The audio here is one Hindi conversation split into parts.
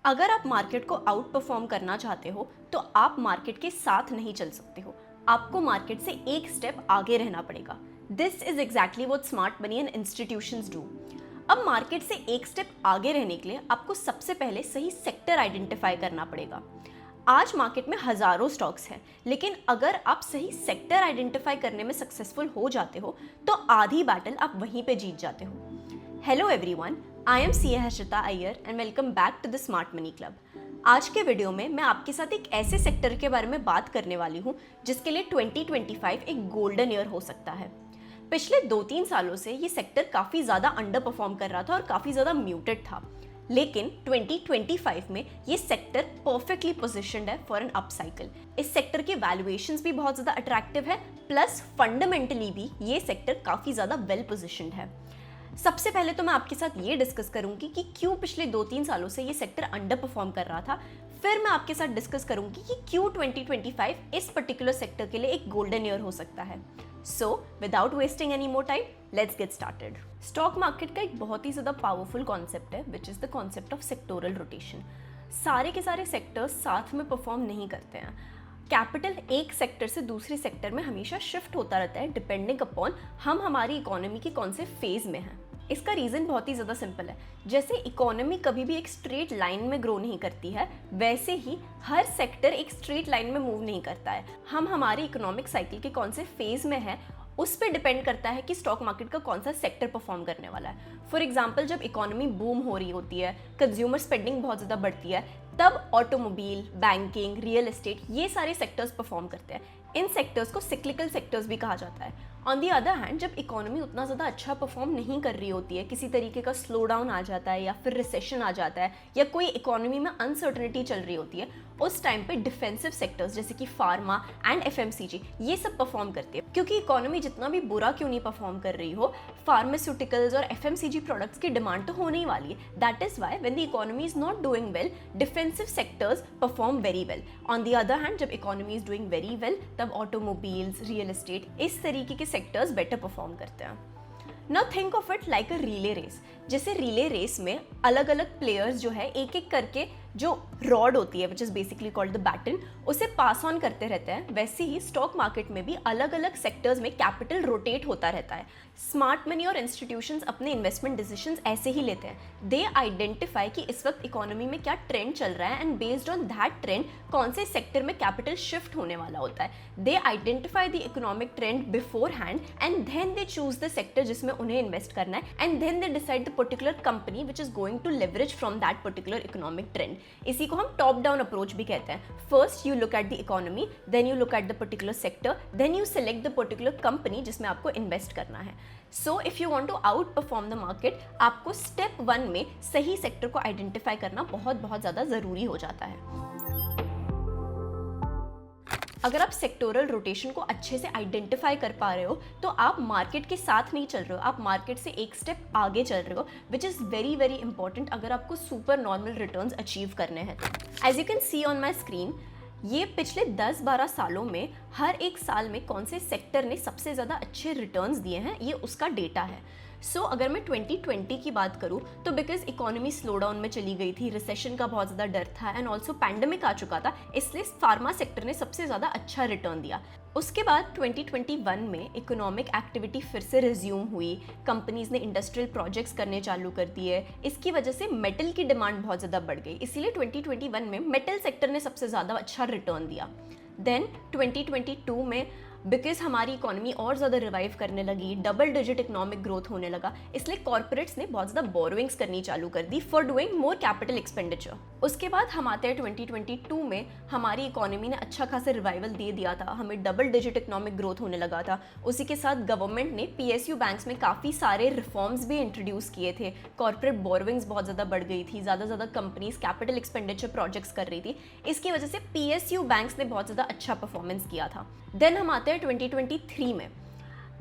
अगर आप मार्केट को आउट परफॉर्म करना चाहते हो तो आप मार्केट के साथ नहीं चल सकते हो, आपको मार्केट से एक स्टेप आगे रहना पड़ेगा। This is exactly what smart money and institutions do. अब मार्केट से एक स्टेप आगे रहने के लिए आपको सबसे पहले सही सेक्टर आइडेंटिफाई करना पड़ेगा। आज मार्केट में हजारों स्टॉक्स हैं, लेकिन अगर आप सही सेक्टर आइडेंटिफाई करने में सक्सेसफुल हो जाते हो तो आधी बैटल आप वहीं पे जीत जाते हो। Hello everyone, I am C Harshita Iyer and welcome back to the smart money club. आज के वीडियो में मैं आपके साथ एक ऐसे सेक्टर के बारे में बात करने वाली हूँ जिसके लिए 2025 एक गोल्डन ईयर हो सकता है। पिछले 2-3 सालों से ये सेक्टर काफ़ी ज़्यादा अंडर परफॉर्म कर रहा था और काफ़ी ज़्यादा म्यूटेड था, लेकिन 2025 में ये सेक्टर परफेक्टली पोजिशन्ड है फॉर एन अप साइकिल। इस सेक्टर के वैल्यूएशंस भी बहुत ज़्यादा अट्रैक्टिव है, प्लस फंडामेंटली भी ये सेक्टर काफ़ी ज़्यादा वेल पोजिशन्ड है। सबसे पहले तो मैं आपके साथ ये डिस्कस करूंगी कि क्यों पिछले 2-3 सालों से ये सेक्टर अंडर परफॉर्म कर रहा था। फिर मैं आपके साथ डिस्कस करूंगी कि क्यों 2025 इस पर्टिकुलर सेक्टर के लिए एक गोल्डन ईयर हो सकता है। So without wasting any more time, let's get started. Stock market का एक बहुत ही ज़्यादा पावरफुल कॉन्सेप्ट है which is the concept of sectoral rotation. सारे के सारे सेक्टर्स साथ में परफॉर्म नहीं करते हैं। कैपिटल एक सेक्टर से दूसरे सेक्टर में हमेशा शिफ्ट होता रहता है डिपेंडिंग अपॉन हम हमारी इकोनॉमी के कौन से फेज में हैं। इसका रीज़न बहुत ही ज़्यादा सिंपल है। जैसे इकोनॉमी कभी भी एक स्ट्रेट लाइन में ग्रो नहीं करती है, वैसे ही हर सेक्टर एक स्ट्रेट लाइन में मूव नहीं करता है। हम हमारे इकोनॉमिक साइकिल के कौन से फेज में है उस पर डिपेंड करता है कि स्टॉक मार्केट का कौन सा सेक्टर परफॉर्म करने वाला है। फॉर एग्जाम्पल, जब इकोनॉमी बूम हो रही होती है, कंज्यूमर स्पेंडिंग बहुत ज़्यादा बढ़ती है, तब ऑटोमोबाइल, बैंकिंग, रियल एस्टेट ये सारे सेक्टर्स परफॉर्म करते हैं। इन सेक्टर्स को सिक्लिकल सेक्टर्स भी कहा जाता है। ऑन दी अदर हैंड, जब इकोनॉमी उतना ज़्यादा अच्छा परफॉर्म नहीं कर रही होती है, किसी तरीके का स्लो डाउन आ जाता है या फिर रिसेशन आ जाता है या कोई इकोनॉमी में अनसर्टनिटी चल रही होती है, उस टाइम पे डिफेंसिव सेक्टर्स जैसे कि फार्मा एंड एफएमसीजी ये सब परफॉर्म करते हैं। क्योंकि इकोनॉमी जितना भी बुरा क्यों नहीं परफॉर्म कर रही हो, फार्मास्यूटिकल्स और एफएमसीजी प्रोडक्ट्स की डिमांड तो होने ही वाली है। That is why when the economy is not doing well, defensive sectors perform very well. On the other hand, जब economy is doing very well, तब ऑटोमोबाइल्स, रियल एस्टेट इस तरीके के सेक्टर्स बेटर परफॉर्म करते हैं। Now think of it like a relay race. जैसे रिले रेस में अलग अलग प्लेयर्स जो है एक एक करके जो रॉड होती है which is basically called the baton, उसे पास ऑन करते रहते हैं। वैसे ही स्टॉक मार्केट में भी अलग अलग सेक्टर्स में कैपिटल रोटेट होता रहता है। स्मार्ट मनी और इंस्टीट्यूशंस अपने इन्वेस्टमेंट डिसीजंस ऐसे ही लेते हैं। दे आइडेंटिफाई कि इस वक्त इकोनॉमी में क्या ट्रेंड चल रहा है and based on that trend कौन से सेक्टर में कैपिटल शिफ्ट होने वाला होता है। They identify the economic trend beforehand and then they choose the sector जिसमें उन्हें इन्वेस्ट करना है and then they decide the particular company which is going to leverage from that particular economic trend. इसी को हम टॉप डाउन अप्रोच भी कहते हैं। First you look at the economy, then you look at the particular sector, then you select the particular company जिसमें आपको इन्वेस्ट करना है। So if you want to outperform the market, आपको स्टेप 1 में सही सेक्टर को आइडेंटिफाई करना बहुत बहुत ज़्यादा ज़रूरी हो जाता है। अगर आप सेक्टोरल रोटेशन को अच्छे से आइडेंटिफाई कर पा रहे हो तो आप मार्केट के साथ नहीं चल रहे हो, आप मार्केट से एक स्टेप आगे चल रहे हो, which is very very important अगर आपको सुपर नॉर्मल रिटर्न्स अचीव करने हैं। As you can see on my screen, ये पिछले 10-12 सालों में हर एक साल में कौन से सेक्टर ने सबसे ज़्यादा अच्छे रिटर्न्स दिए हैं, ये उसका डेटा है। सो अगर मैं 2020 की बात करूँ तो बिकॉज इकोनॉमी स्लो डाउन में चली गई थी, रिसेशन का बहुत ज़्यादा डर था एंड ऑल्सो पैंडेमिक आ चुका था, इसलिए फार्मा सेक्टर ने सबसे ज़्यादा अच्छा रिटर्न दिया। उसके बाद 2021 में इकोनॉमिक एक्टिविटी फिर से रिज्यूम हुई, कंपनीज ने इंडस्ट्रियल प्रोजेक्ट्स करने चालू कर दिए। इसकी वजह से मेटल की डिमांड बहुत ज़्यादा बढ़ गई, इसीलिए 2021 में मेटल सेक्टर ने सबसे ज़्यादा अच्छा रिटर्न दिया। देन 2022 में बिकॉज हमारी इकोनॉमी और ज़्यादा रिवाइव करने लगी, डबल डिजिट इकोनॉमिक ग्रोथ होने लगा, इसलिए कॉर्पोरेट्स ने बहुत ज़्यादा बोरोइंग्स करनी चालू कर दी for doing more capital expenditure. उसके बाद हम आते हैं 2022 में, हमारी इकोनॉमी ने अच्छा खासा रिवाइवल दे दिया था, हमें डबल डिजिट इकोनॉमिक ग्रोथ होने लगा था। उसी के साथ गवर्नमेंट ने पीएसयू बैंक्स में काफ़ी सारे रिफॉर्म्स भी इंट्रोड्यूस किए थे, कॉर्पोरेट बोरोइंग्स बहुत ज़्यादा बढ़ गई थी, ज़्यादा कंपनीज कैपिटल एक्सपेंडिचर प्रोजेक्ट्स कर रही थी, इसकी वजह से पीएसयू बैंक्स ने बहुत ज़्यादा अच्छा परफॉर्मेंस किया था। देन हम आते हैं 2023 में।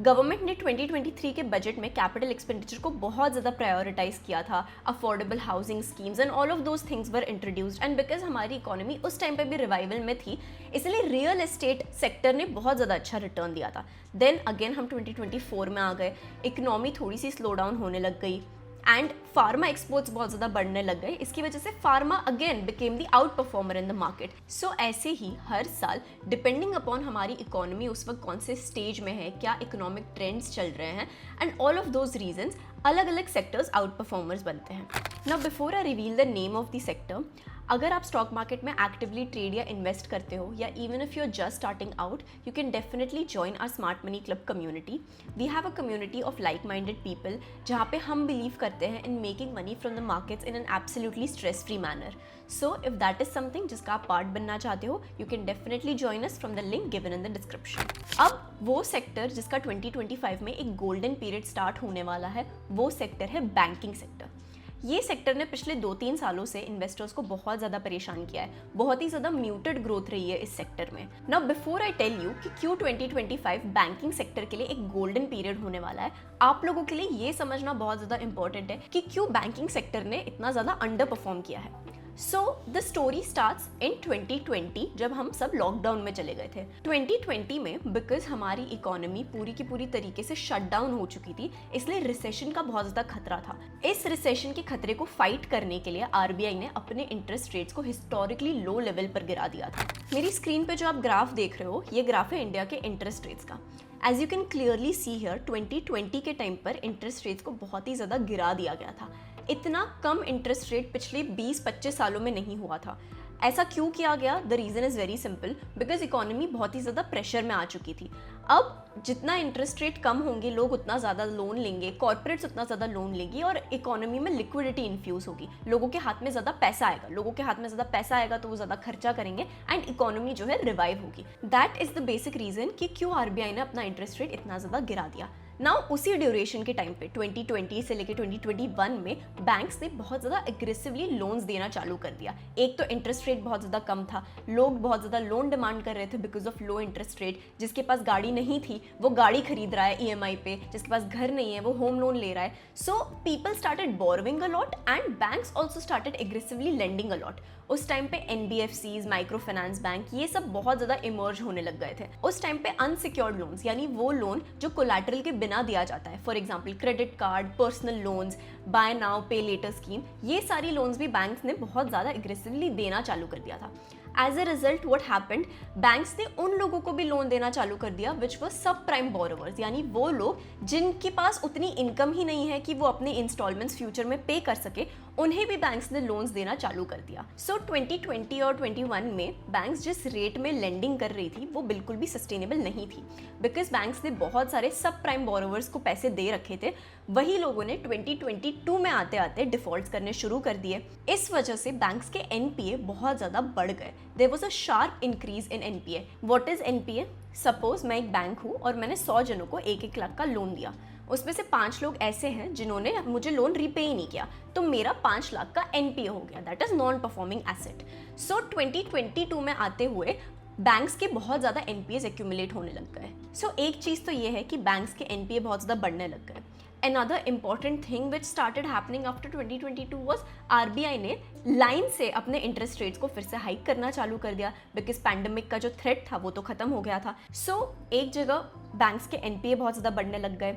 गवर्नमेंट ने 2023 के बजट में कैपिटल एक्सपेंडिचर को बहुत ज़्यादा प्रायोरिटाइज किया था, affordable housing schemes and all of those things were introduced and because हमारी इकोनॉमी उस टाइम पे भी रिवाइवल में थी, इसलिए रियल एस्टेट सेक्टर ने बहुत ज़्यादा अच्छा रिटर्न दिया था। देन अगेन हम 2024 में आ गए, इकोनॉमी थोड़ी सी स्लो डाउन होने लग गई एंड फार्मा एक्सपोर्ट्स बहुत ज़्यादा बढ़ने लग गए, इसकी वजह से pharma again became the out performer in the market. So ऐसे ही हर साल डिपेंडिंग अपॉन हमारी इकोनॉमी उस वक्त कौन से स्टेज में है, क्या इकोनॉमिक ट्रेंड्स चल रहे हैं, and all of those reasons अलग अलग सेक्टर्स आउट परफॉर्मर्स बनते हैं। Now before I reveal the name of the sector, अगर आप स्टॉक मार्केट में एक्टिवली ट्रेड या इन्वेस्ट करते हो, या even if you are just starting out, you can definitely join our smart money club community. We have a community of like minded people जहाँ पे हम बिलीव करते हैं in making money from the markets in an absolutely stress free manner. So if that is something जिसका आप पार्ट बनना चाहते हो, you can definitely join us from the link given in the description. अब वो सेक्टर जिसका 2025 में एक गोल्डन पीरियड स्टार्ट होने वाला है, वो सेक्टर है बैंकिंग सेक्टर। ये सेक्टर ने पिछले 2-3 सालों से इन्वेस्टर्स को बहुत ज़्यादा परेशान किया है, बहुत ही ज़्यादा म्यूटेड ग्रोथ रही है इस सेक्टर में। Now before I tell you कि क्यों 2025 बैंकिंग सेक्टर के लिए एक गोल्डन पीरियड होने वाला है, आप लोगों के लिए ये समझना बहुत ज़्यादा इंपॉर्टेंट है कि क्यों बैंकिंग सेक्टर ने इतना ज़्यादा अंडर परफॉर्म किया है। So the story starts in 2020 जब हम सब लॉकडाउन में चले गए थे। 2020 में बिकॉज हमारी इकोनॉमी पूरी की पूरी तरीके से शट डाउन हो चुकी थी, इसलिए रिसेशन का बहुत ज़्यादा खतरा था। इस रिसेशन के खतरे को फाइट करने के लिए आरबीआई ने अपने इंटरेस्ट रेट्स को हिस्टोरिकली लो लेवल पर गिरा दिया था। मेरी स्क्रीन पे जो आप ग्राफ देख रहे हो, ये ग्राफ है इंडिया के इंटरेस्ट रेट्स का। As you can clearly see here, 2020 के टाइम पर इंटरेस्ट रेट्स को बहुत ही ज़्यादा गिरा दिया गया था। इतना कम इंटरेस्ट रेट पिछले 20-25 सालों में नहीं हुआ था। ऐसा क्यों किया गया? The reason is very simple, because economy बहुत ही ज़्यादा प्रेशर में आ चुकी थी। अब जितना इंटरेस्ट रेट कम होंगे, लोग उतना ज़्यादा लोन लेंगे, कॉर्पोरेट्स उतना ज़्यादा लोन लेंगी और इकोनॉमी में लिक्विडिटी इन्फ्यूज़ होगी। लोगों के हाथ में ज़्यादा पैसा आएगा, लोगों के हाथ में ज़्यादा पैसा आएगा तो वो ज़्यादा खर्चा करेंगे एंड इकोनॉमी जो है रिवाइव होगी। That is the basic reason कि क्यों आरबीआई ने अपना इंटरेस्ट रेट इतना ज़्यादा गिरा दिया। नाउ उसी ड्यूरेशन के टाइम पे 2020 से लेकर 2021 में बैंक्स ने बहुत ज़्यादा एग्रेसिवली लोन्स देना चालू कर दिया। एक तो इंटरेस्ट रेट बहुत ज़्यादा कम था, लोग बहुत ज़्यादा लोन डिमांड कर रहे थे because of low interest rate. जिसके पास गाड़ी नहीं थी वो गाड़ी खरीद रहा है ईएमआई पे, जिसके पास घर नहीं है वो होम लोन ले रहा है। So people started borrowing a lot and banks also started aggressively lending a lot. उस टाइम पे एनबीएफसीज, माइक्रो फाइनेंस बैंक, ये सब बहुत ज़्यादा इमर्ज होने लग गए थे। उस टाइम पे अनसिक्योर्ड लोन्स, यानी वो लोन जो कोलैटरल के बिना दिया जाता है, for example credit card, personal loans, buy now pay later scheme, ये सारी लोन्स भी बैंक्स ने बहुत ज़्यादा एग्रेसिवली देना चालू कर दिया था। As a result what happened, banks ने उन लोगों को भी लोन देना चालू कर दिया विच वर सब प्राइम बोरोवर्स, यानी वो लोग जिनके पास उतनी इनकम ही नहीं है कि वो अपने इंस्टॉलमेंट्स फ्यूचर में पे कर सके, उन्हें भी बैंक्स ने लोन्स देना चालू कर दिया। सो 2020 और 21 में बैंक्स जिस रेट में लेंडिंग कर रही थी वो बिल्कुल भी सस्टेनेबल नहीं थी, बिकॉज बैंक्स ने बहुत सारे सब प्राइम बोरोवर्स को पैसे दे रखे थे। वही लोगों ने 2022 में आते आते डिफॉल्ट्स करने शुरू कर दिए। इस वजह से बैंक्स के एनपीए बहुत ज़्यादा बढ़ गए। There was a sharp increase in NPA. What is NPA? Suppose मैं एक बैंक हूँ और मैंने 100 जनों को 1-1 लाख का लोन दिया, उसमें से 5 लोग ऐसे हैं जिन्होंने मुझे लोन रीपे ही नहीं किया, तो मेरा 5 लाख का एनपीए हो गया, that is non performing asset. So 2022 में आते हुए बैंक्स के बहुत ज़्यादा एनपीएस एक्यूमुलेट होने लग गए। सो एक चीज़ तो ये है कि बैंक्स के एनपीए बहुत ज़्यादा बढ़ने लग गए। Another important thing which started happening after 2022 was RBI ने लाइन से अपने इंटरेस्ट रेट्स को फिर से हाइक करना चालू कर दिया, बिकॉज पैंडेमिक का जो थ्रेट था वो तो खत्म हो गया था। सो एक जगह बैंक्स के एनपीए बहुत ज़्यादा बढ़ने लग गए,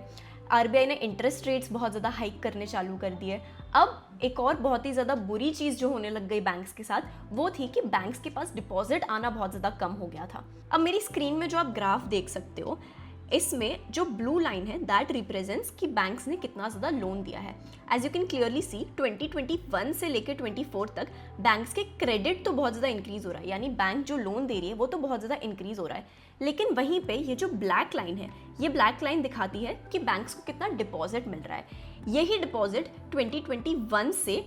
आरबीआई ने इंटरेस्ट रेट्स बहुत ज़्यादा हाइक करने चालू कर दिए। अब एक और बहुत ही ज़्यादा बुरी चीज़ जो होने लग गई बैंक्स के साथ, वो थी कि बैंक्स के पास डिपॉजिट आना बहुत ज़्यादा कम हो गया था। अब मेरी स्क्रीन में जो आप ग्राफ देख सकते हो, इसमें जो ब्लू लाइन है दैट रिप्रेजेंट्स कि बैंक्स ने कितना ज़्यादा लोन दिया है। As you can clearly see 2021 से लेकर 24 तक बैंक्स के क्रेडिट तो बहुत ज़्यादा इंक्रीज हो रहा है, यानी बैंक जो लोन दे रही है वो तो बहुत ज़्यादा इंक्रीज हो रहा है। लेकिन वहीं पे ये जो ब्लैक लाइन है, ये ब्लैक लाइन दिखाती है कि बैंक्स को कितना डिपॉजिट मिल रहा है। यही डिपॉजिट 2021 से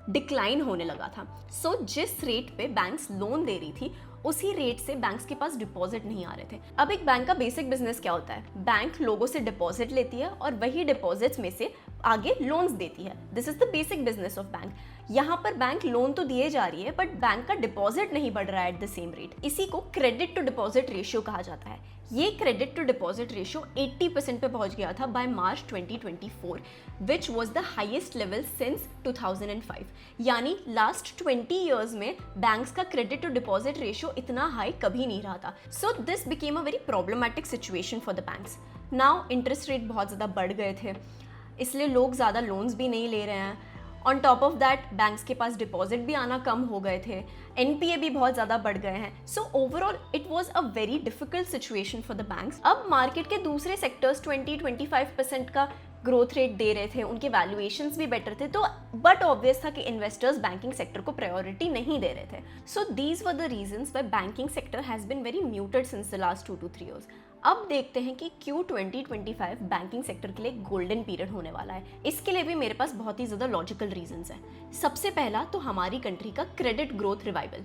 डिक्लाइन होने लगा था। सो जिस रेट पे बैंक्स लोन दे रही थी उसी रेट से बैंक्स के पास डिपॉजिट नहीं आ रहे थे। अब एक बैंक का बेसिक बिजनेस क्या होता है? बैंक लोगों से डिपॉजिट लेती है और वही डिपॉजिट्स में से आगे लोन्स देती है। This is the basic business of bank. यहाँ पर बैंक लोन तो दिए जा रही है बट बैंक का डिपॉजिट नहीं बढ़ रहा है एट द सेम रेट। इसी को क्रेडिट टू डिपॉजिट रेशियो कहा जाता है। ये क्रेडिट टू डिपॉजिट रेशियो 80% पे पहुंच गया था by March 2024, which was the highest level since 2005। यानी लास्ट 20 ईयर्स में बैंक्स का क्रेडिट टू डिपॉजिट रेशियो इतना हाई कभी नहीं रहा था। So this became a very problematic situation for the banks. Now interest rate बहुत ज़्यादा बढ़ गए थे, इसलिए लोग ज़्यादा लोन्स भी नहीं ले रहे हैं on top of that banks के पास डिपॉजिट भी आना कम हो गए थे, एनपीए भी बहुत ज़्यादा बढ़ गए हैं. So overall it was a very difficult situation for the banks. अब मार्केट के दूसरे सेक्टर्स 20-25% का ग्रोथ रेट दे रहे थे, उनके वैल्यूएशंस भी बेटर थे, तो बट ऑब्वियस था कि इन्वेस्टर्स बैंकिंग सेक्टर को प्रायोरिटी नहीं दे रहे थे. So these were the reasons why banking sector has been very muted since the last 2 to 3 years. अब देखते हैं कि क्यों 2025 बैंकिंग सेक्टर के लिए गोल्डन पीरियड होने वाला है. इसके लिए भी मेरे पास बहुत ही ज़्यादा लॉजिकल रीजंस हैं. सबसे पहला तो हमारी कंट्री का क्रेडिट ग्रोथ रिवाइवल.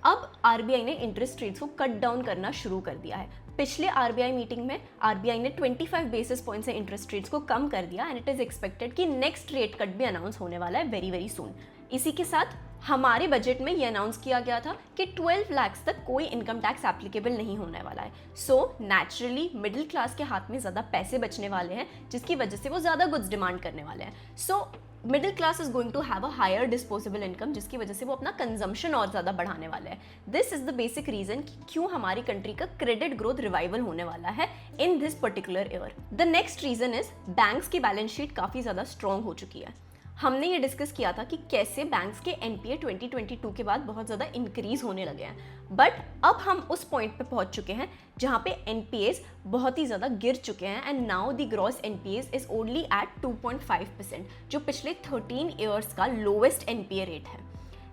अब आरबीआई ने इंटरेस्ट रेट्स को कट डाउन करना शुरू कर दिया है. पिछले आरबीआई मीटिंग में आरबीआई ने 25 बेसिस पॉइंट से इंटरेस्ट रेट्स को कम कर दिया एंड इट इज एक्सपेक्टेड कि नेक्स्ट रेट कट भी अनाउंस होने वाला है वेरी वेरी सून. इसी के साथ हमारे बजट में ये अनाउंस किया गया था कि 12 लाख तक कोई इनकम टैक्स एप्लीकेबल नहीं होने वाला है. सो नेचुरली मिडिल क्लास के हाथ में ज़्यादा पैसे बचने वाले हैं, जिसकी वजह से वो ज़्यादा गुड्स डिमांड करने वाले हैं. So middle class is going to have a higher disposable income, जिसकी वजह से वो अपना कंजम्पशन और ज़्यादा बढ़ाने वाले हैं. This is the basic reason कि क्यों हमारी कंट्री का क्रेडिट ग्रोथ रिवाइवल होने वाला है in this particular year. The next reason is banks की बैलेंस शीट काफ़ी ज़्यादा स्ट्रॉन्ग हो चुकी है. हमने ये डिस्कस किया था कि कैसे बैंक्स के एनपीए 2022 के बाद बहुत ज़्यादा इंक्रीज होने लगे हैं, बट अब हम उस पॉइंट पे पहुंच चुके हैं जहाँ पे एनपीएस बहुत ही ज़्यादा गिर चुके हैं and now the gross NPAs is only at 2.5%, जो पिछले 13 ईयर्स का लोवेस्ट एनपीए रेट है.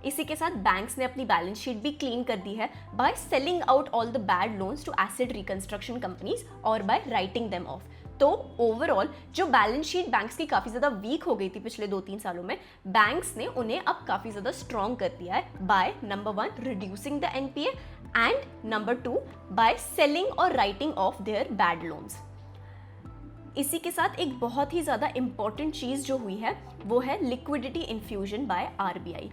इसी के साथ बैंक्स ने अपनी बैलेंस शीट भी क्लीन कर दी है by selling out all the bad loans to asset reconstruction companies और बाय राइटिंग देम ऑफ. तो ओवरऑल जो बैलेंस शीट बैंक्स की काफ़ी ज़्यादा वीक हो गई थी पिछले 2-3 सालों में, बैंक्स ने उन्हें अब काफ़ी ज़्यादा स्ट्रॉन्ग कर दिया है by number 1 reducing the NPA and number 2 by selling और writing off their bad loans. इसी के साथ एक बहुत ही ज़्यादा इंपॉर्टेंट चीज़ जो हुई है वो है लिक्विडिटी इन्फ्यूजन बाय आरबीआई.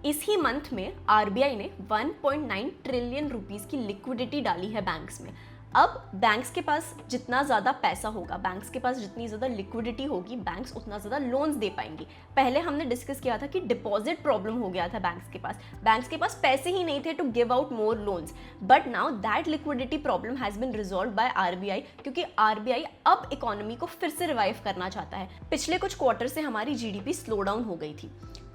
इसी मंथ में आरबीआई ने 1.9 ट्रिलियन रुपीस की लिक्विडिटी डाली है बैंक्स में. अब बैंक्स के पास जितना ज़्यादा पैसा होगा, बैंक्स के पास जितनी ज़्यादा लिक्विडिटी होगी, बैंक्स उतना ज़्यादा लोन्स दे पाएंगी. पहले हमने डिस्कस किया था कि डिपॉजिट प्रॉब्लम हो गया था बैंक्स के पास पैसे ही नहीं थे to give out more loans, but now that liquidity problem has been resolve by RBI, क्योंकि आरबीआई अब इकोनॉमी को फिर से रिवाइव करना चाहता है. पिछले कुछ क्वार्टर से हमारी जीडीपी स्लो डाउन हो गई थी.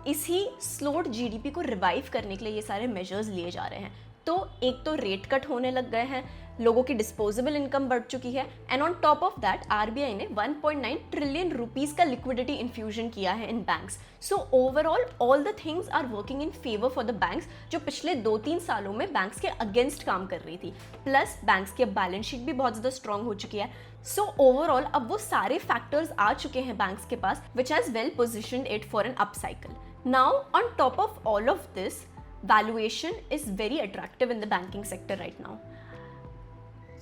इसी स्लोड जीडीपी को रिवाइव करने के लिए ये सारे मेजर्स लिए जा रहे हैं. तो एक तो रेट कट होने लग गए हैं, लोगों की डिस्पोजेबल इनकम बढ़ चुकी है and on top of that RBI ने 1.9 ट्रिलियन रुपीस का लिक्विडिटी इन्फ्यूजन किया है in banks. So overall all the things are working in favour for the banks, जो पिछले 2-3 सालों में बैंक्स के अगेंस्ट काम कर रही थी. प्लस बैंक्स की अब बैलेंस शीट भी बहुत ज़्यादा स्ट्रॉन्ग हो चुकी है. सो ओवरऑल अब वो सारे फैक्टर्स आ चुके हैं बैंक्स के पास which has well positioned it for an up cycle. Now on top of all of this, valuation is very attractive in the banking sector right now.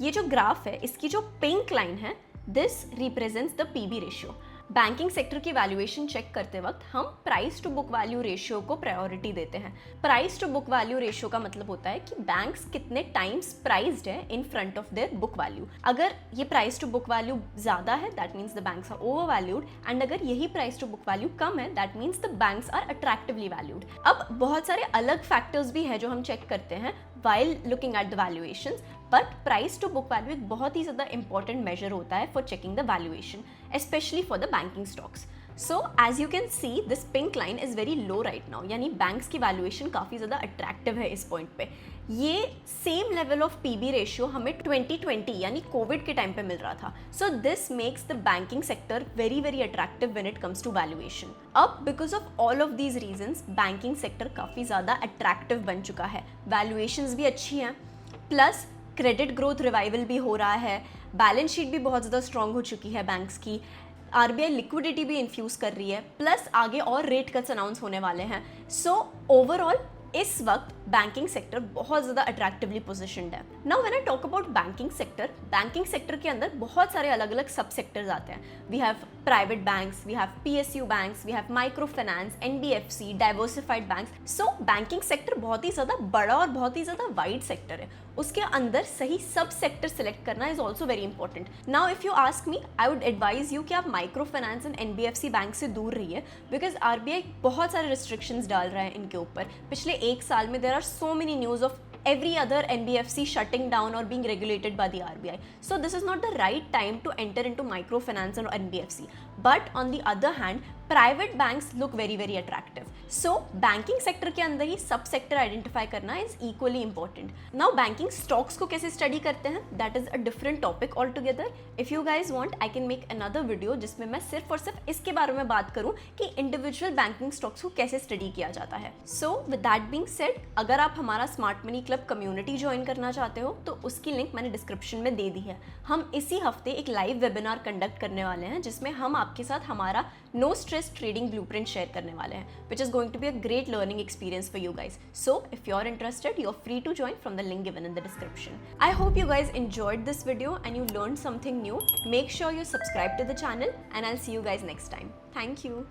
ये जो ग्राफ है, इसकी जो पिंक लाइन है, this represents the PB ratio. Banking sector की वैल्यूएशन चेक करते वक्त हम price to book value ratio को प्रायोरिटी देते हैं. Price to book value ratio का मतलब होता है कि बैंक्स कितने टाइम्स प्राइस्ड है in front of their book value. अगर ये प्राइस टू बुक वैल्यू ज़्यादा है that means the banks are overvalued, and अगर यही प्राइस टू बुक वैल्यू कम है that means the banks are attractively valued. अब बहुत सारे अलग फैक्टर्स भी हैं जो हम चेक करते हैं while looking at the valuations, but price to book value एक बहुत ही ज़्यादा important measure होता है for checking the valuation, especially for the banking stocks. So as you can see, this pink line is very low right now, यानी banks की valuation काफ़ी ज़्यादा attractive है इस point पे. ये same level of PB ratio हमें 2020 यानी कोविड के टाइम पे मिल रहा था. So this makes the banking sector very very attractive when it comes to valuation. अब because of all of these reasons, banking sector काफ़ी ज़्यादा attractive बन चुका है. Valuations भी अच्छी हैं, प्लस क्रेडिट ग्रोथ रिवाइवल भी हो रहा है, बैलेंस शीट भी बहुत ज़्यादा स्ट्रॉन्ग हो चुकी है बैंक्स की, आरबीआई लिक्विडिटी भी इन्फ्यूज कर रही है, प्लस आगे और रेट कट्स अनाउंस होने वाले हैं. सो ओवरऑल इस वक्त बैंकिंग सेक्टर बहुत ज़्यादा अट्रैक्टिवली पोजिशन्ड है. Now when I talk about banking sector के अंदर बहुत सारे अलग अलग सब सेक्टर्स आते हैं. We have private banks, we have PSU banks, we have micro finance, NBFC, diversified banks. So banking sector बहुत ही ज़्यादा बड़ा और बहुत ही ज़्यादा वाइड सेक्टर है. उसके अंदर सही सब सेक्टर सेलेक्ट करना is also very important. Now if you ask me, I would advise you कि आप micro finance and NBFC bank से दूर रहिए, बिकॉज आरबीआई बहुत सारे रिस्ट्रिक्शंस डाल रहा है इनके ऊपर. पिछले एक साल में there are so many news of every other NBFC shutting down or being regulated by the RBI. So this is not the right time to enter into microfinance or NBFC. But on the other hand private banks look very very attractive. So banking sector के अंदर ही सब सेक्टर आइडेंटिफाई करना is equally important. Now banking stocks को कैसे स्टडी करते हैं, that is a different topic all together. If you guys want I can make another video जिसमें मैं सिर्फ और सिर्फ इसके बारे में बात करूं कि इंडिविजुअल बैंकिंग स्टॉक्स को कैसे स्टडी किया जाता है. So with that being said, अगर आप हमारा smart money club community join करना चाहते हो तो उसकी लिंक मैंने डिस्क्रिप्शन में दे दी है. हम इसी हफ्ते एक लाइव वेबिनार कंडक्ट करने वाले हैं जिसमें हम आपके साथ हमारा no stress trading blueprint share करने वाले हैं, which is going to be a great learning experience for you guys. So if you're interested, you're free to join from the link given in the description. I hope you guys enjoyed this video and you learned something new. Make sure you subscribe to the channel and I'll see you guys next time. Thank you.